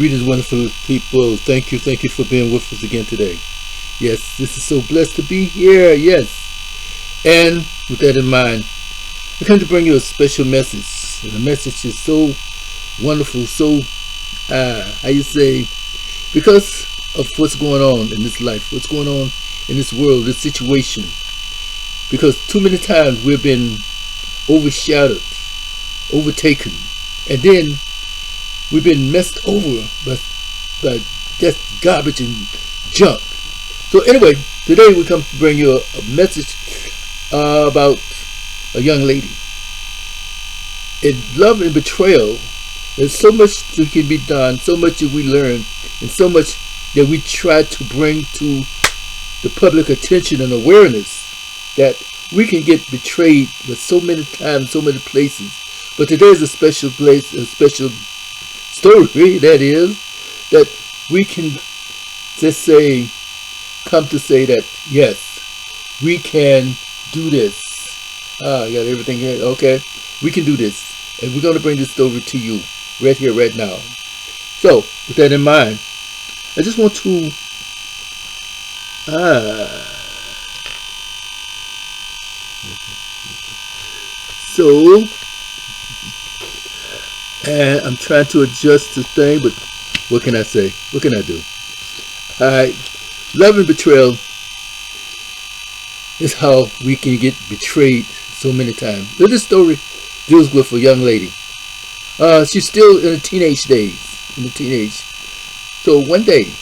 Greetings, wonderful people. Thank you for being with us again today. Yes, this is so blessed to be here. Yes. And with that in mind, I come to bring you a special message. And the message is so wonderful, so, how you say, because of what's going on in this life, what's going on in this world, this situation. Because too many times we've been overshadowed, overtaken, and then we've been messed over by just garbage and junk. So anyway, today we come to bring you a message about a young lady. In love and betrayal, there's so much that can be done, so much that we learn, and so much that we try to bring to the public attention and awareness that we can get betrayed with so many times, so many places. But today is a special place, a special story, that is, that we can just say, come to say that, yes, we can do this. I got everything here. Okay, we can do this. And we're going to bring this story to you right here, right now. So, with that in mind, I just want to and I'm trying to adjust the thing, but what can I say? What can I do? Alright, love and betrayal is how we can get betrayed so many times. This story deals with a young lady. She's still in the teenage days. So one day,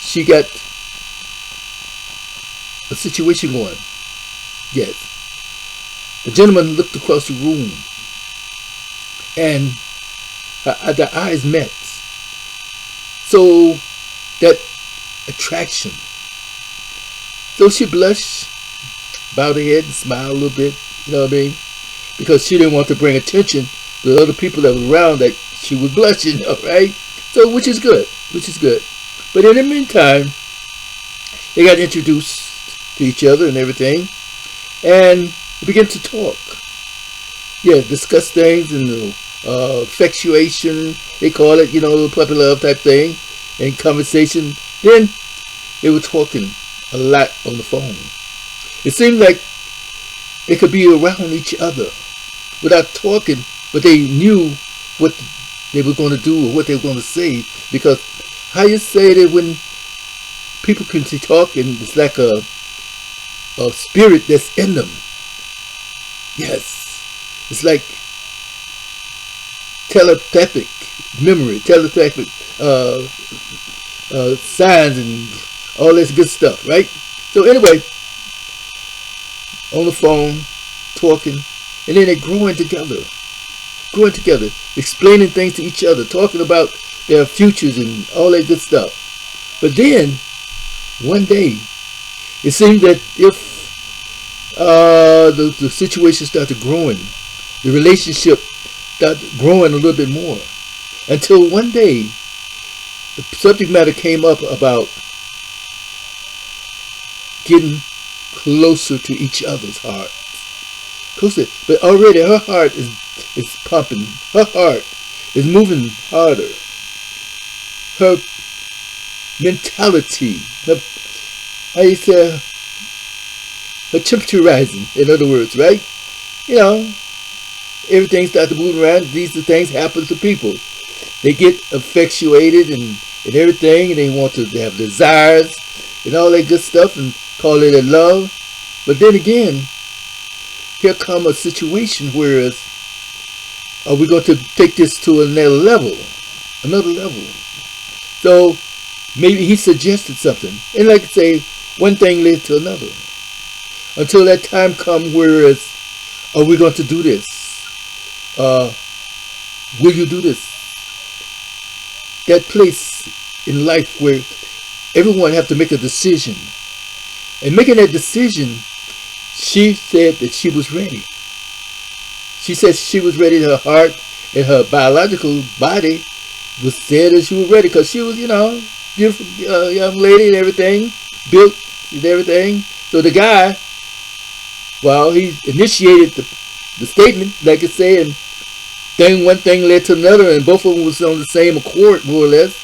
she got a situation going. Yes. The gentleman looked across the room, and their eyes met. So that attraction. So she blushed, bowed her head, and smiled a little bit. You know what I mean? Because she didn't want to bring attention to the other people that were around that she was blushing. All right. So which is good. But in the meantime, they got introduced to each other and everything, and they began to talk. Yeah, discuss things and effectuation, they call it, puppy love type thing, and conversation. Then they were talking a lot on the phone. It seemed like they could be around each other without talking, but they knew what they were going to do or what they were going to say. Because how you say that when people can talk, and it's like a spirit that's in them. Yes, it's like telepathic memory, telepathic signs and all this good stuff, right? So anyway, on the phone, talking, and then they're growing together, explaining things to each other, talking about their futures and all that good stuff. But then, one day, it seemed that if the situation started growing, the relationship started growing a little bit more, until one day the subject matter came up about getting closer to each other's hearts. Closer, but already her heart is pumping. Her heart is moving harder. Her mentality, her temperature rising, in other words, right? Everything starts to move around. These things happen to people. They get infatuated and everything, and they want to have desires and all that good stuff and call it a love. But then again, here come a situation where are we going to take this to another level? So maybe he suggested something, and like I say, one thing led to another, until that time come where are we going to do this? Will you do this? That place in life where everyone have to make a decision. And making that decision, she said that she was ready. She said she was ready. Her heart and her biological body was said that she was ready, because she was, beautiful young lady and everything, built and everything. So the guy, well, he initiated the statement, like I say, and One thing led to another, and both of them was on the same accord, more or less.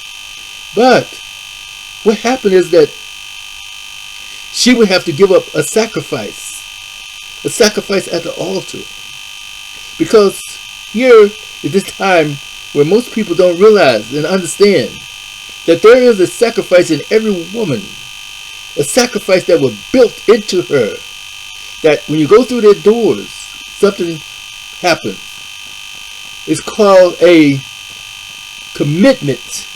But what happened is that she would have to give up a sacrifice at the altar. Because here is this time where most people don't realize and understand that there is a sacrifice in every woman, a sacrifice that was built into her, that when you go through their doors, something happens. It's called a commitment.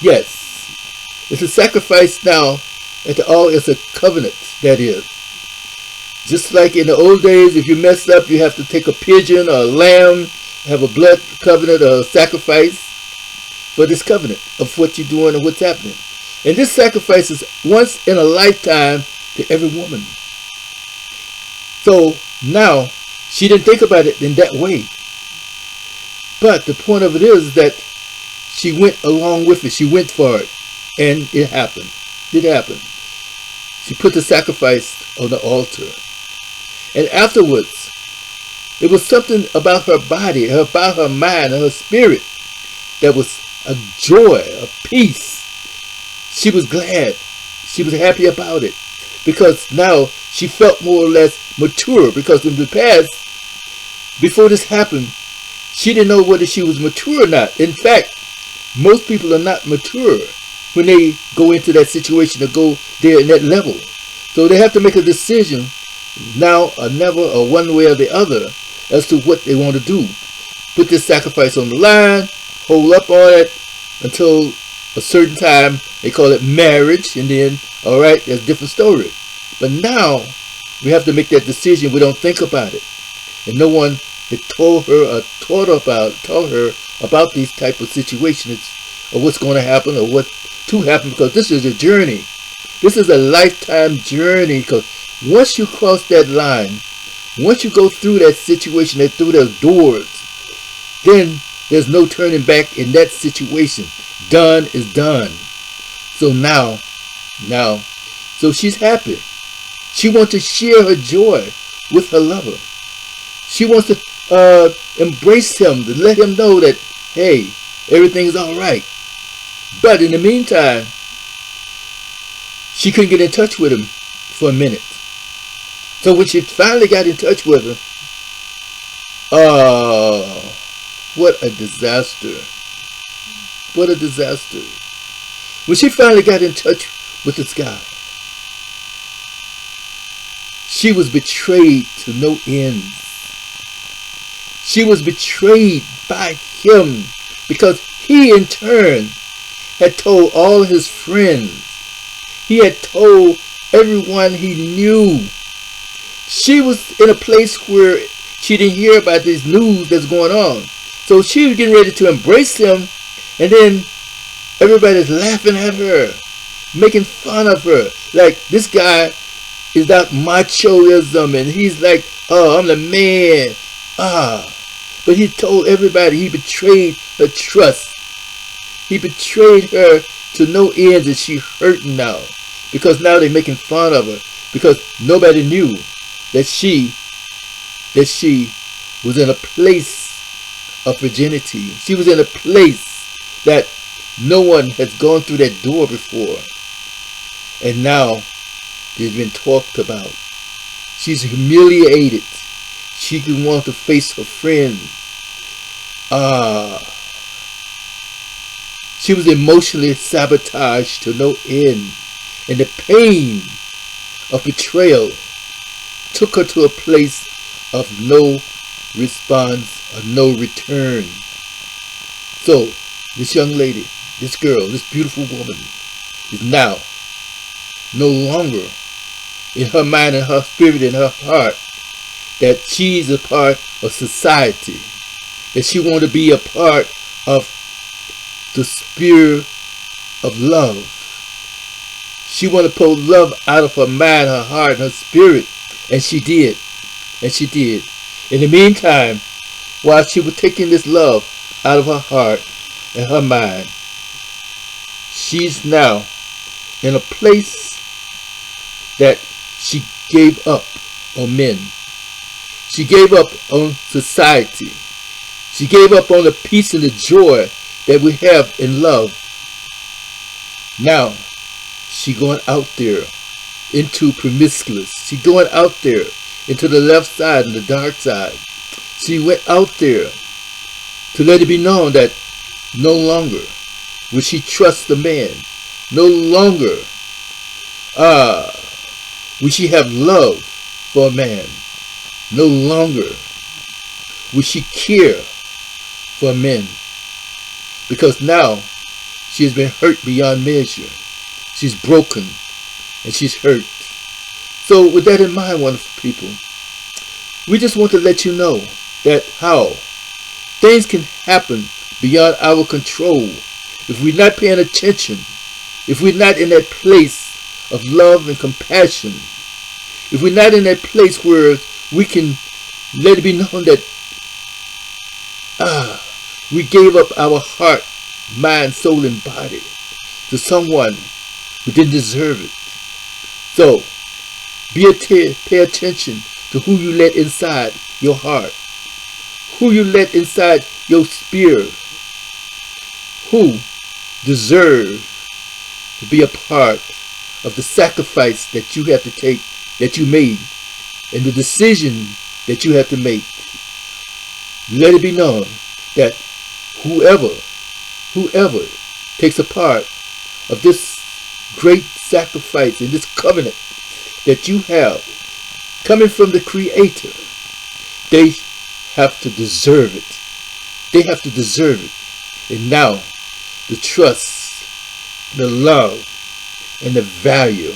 Yes, it's a sacrifice now at the altar. It's a covenant, that is. Just like in the old days, if you mess up, you have to take a pigeon or a lamb, have a blood covenant or a sacrifice for this covenant of what you're doing and what's happening. And this sacrifice is once in a lifetime to every woman. So now, she didn't think about it in that way. But the point of it is that she went along with it. She went for it. And it happened. It happened. She put the sacrifice on the altar. And afterwards, it was something about her body, about her mind, and her spirit that was a joy, a peace. She was glad. She was happy about it. Because now she felt more or less mature. Because in the past, before this happened, she didn't know whether she was mature or not. In fact, most people are not mature when they go into that situation to go there in that level. So they have to make a decision now or never, or one way or the other, as to what they want to do. Put this sacrifice on the line, hold up on it until a certain time. They call it marriage, and then, all right, that's a different story. But now we have to make that decision. We don't think about it, and no one had told her or taught her about these type of situations, or what's going to happen or what to happen, because this is a journey. This is a lifetime journey, because once you cross that line, once you go through that situation, through those doors, then there's no turning back in that situation. Done is done. So now, so she's happy. She wants to share her joy with her lover. She wants to embrace him, to let him know that, hey, everything's all right. But in the meantime, she couldn't get in touch with him for a minute. So when she finally got in touch with him, what a disaster. What a disaster. When she finally got in touch with this guy, she was betrayed to no end. She was betrayed by him because he in turn had told all his friends. He had told everyone he knew. She was in a place where she didn't hear about this news that's going on. So she was getting ready to embrace him, and then everybody's laughing at her, making fun of her. Like, this guy is that machoism, and he's like, oh, I'm the man. But he told everybody, he betrayed her trust. He betrayed her to no end, and she hurting now. Because now they're making fun of her. Because nobody knew that she was in a place of virginity. She was in a place that no one has gone through that door before. And now it's been talked about. She's humiliated. She didn't want to face her friends. She was emotionally sabotaged to no end. And the pain of betrayal took her to a place of no response or no return. So, this young lady, this girl, this beautiful woman is now no longer in her mind and her spirit and her heart that she's a part of society, that she wants to be a part of the spirit of love. She wanted to pull love out of her mind, her heart, her spirit, and she did. And she did. In the meantime, while she was taking this love out of her heart and her mind, she's now in a place that she gave up on men. She gave up on society. She gave up on the peace and the joy that we have in love. Now, she going out there into promiscuous. She going out there into the left side and the dark side. She went out there to let it be known that no longer will she trust the man. No longer will she have love for a man. No longer will she care for men. Because now she has been hurt beyond measure. She's broken and she's hurt. So with that in mind, wonderful people, we just want to let you know that how things can happen beyond our control if we're not paying attention, if we're not in that place of love and compassion, if we're not in that place where we can let it be known that we gave up our heart, mind, soul, and body to someone who didn't deserve it. So, pay attention to who you let inside your heart, who you let inside your spirit, who deserve to be a part of the sacrifice that you have to take, that you made, and the decision that you have to make. Let it be known that whoever takes a part of this great sacrifice and this covenant that you have coming from the Creator, they have to deserve it. They have to deserve it. And now, the trust, the love, and the value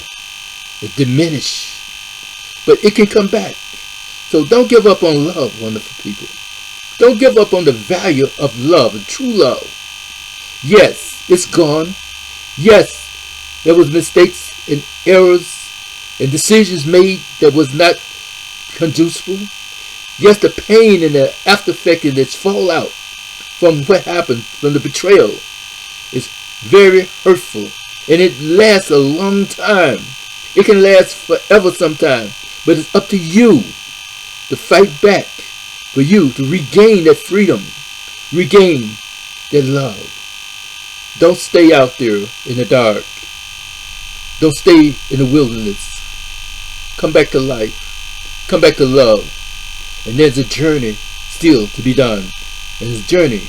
is diminished. But it can come back. So don't give up on love, wonderful people. Don't give up on the value of love and true love. Yes, it's gone. Yes, there was mistakes and errors and decisions made that was not conducive. Yes, the pain and the after effect and its fallout from what happened, from the betrayal, is very hurtful. And it lasts a long time. It can last forever sometime. But it's up to you to fight back, for you to regain that freedom, regain that love. Don't stay out there in the dark. Don't stay in the wilderness. Come back to life. Come back to love. And there's a journey still to be done. And this journey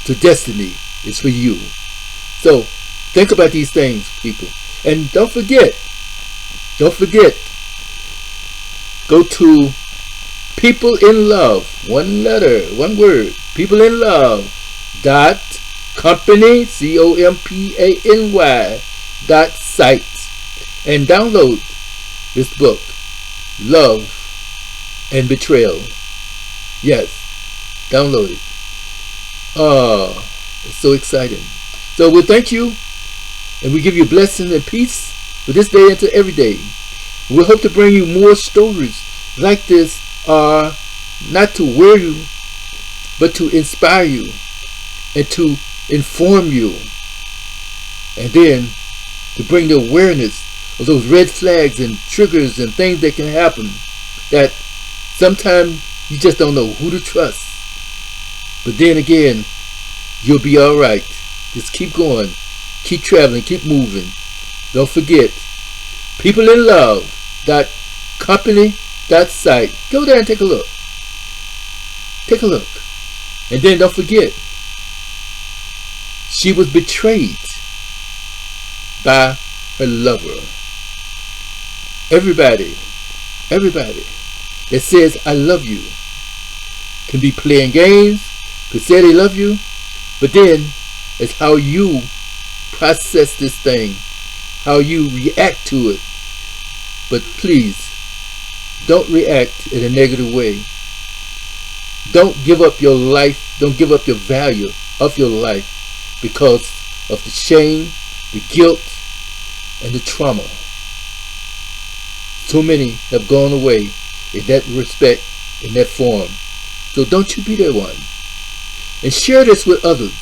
to destiny is for you. So think about these things, people. And don't forget, go to People in Love, one letter, one word, People in Love .company, COMPANY .site, and download this book, Love and Betrayal. Yes, download it. Oh, it's so exciting. So we thank you, and we give you blessing and peace for this day and to every day. We hope to bring you more stories like this, not to wear you, but to inspire you and to inform you, and then to bring the awareness of those red flags and triggers and things that can happen that sometimes you just don't know who to trust. But then again, you'll be all right. Just keep going, keep traveling, keep moving. Don't forget, People in Love .company .site. Go there and take a look. Take a look. And then don't forget, she was betrayed by her lover. Everybody that says I love you can be playing games, could say they love you, but then it's how you process this thing, how you react to it. But please, don't react in a negative way. Don't give up your life, don't give up your value of your life because of the shame, the guilt, and the trauma. So many have gone away in that respect, in that form. So don't you be that one. And share this with others,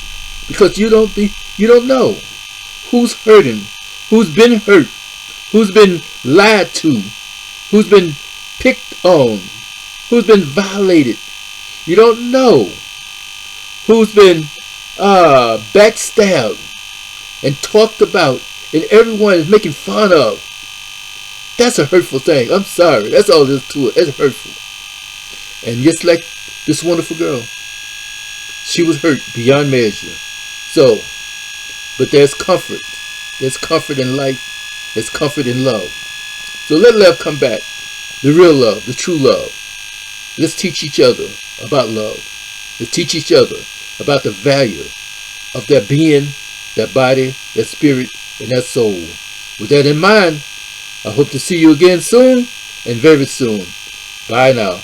because you don't know who's hurting, who's been hurt, who's been lied to, who's been picked on, who's been violated. You don't know who's been backstabbed and talked about and everyone is making fun of. That's a hurtful thing. I'm sorry. That's all there is to it. It's hurtful. And just like this wonderful girl, she was hurt beyond measure. So, but there's comfort. There's comfort in life. There's comfort in love. So let love come back. The real love, the true love. Let's teach each other about love. Let's teach each other about the value of that being, that body, that spirit, and that soul. With that in mind, I hope to see you again soon and very soon. Bye now.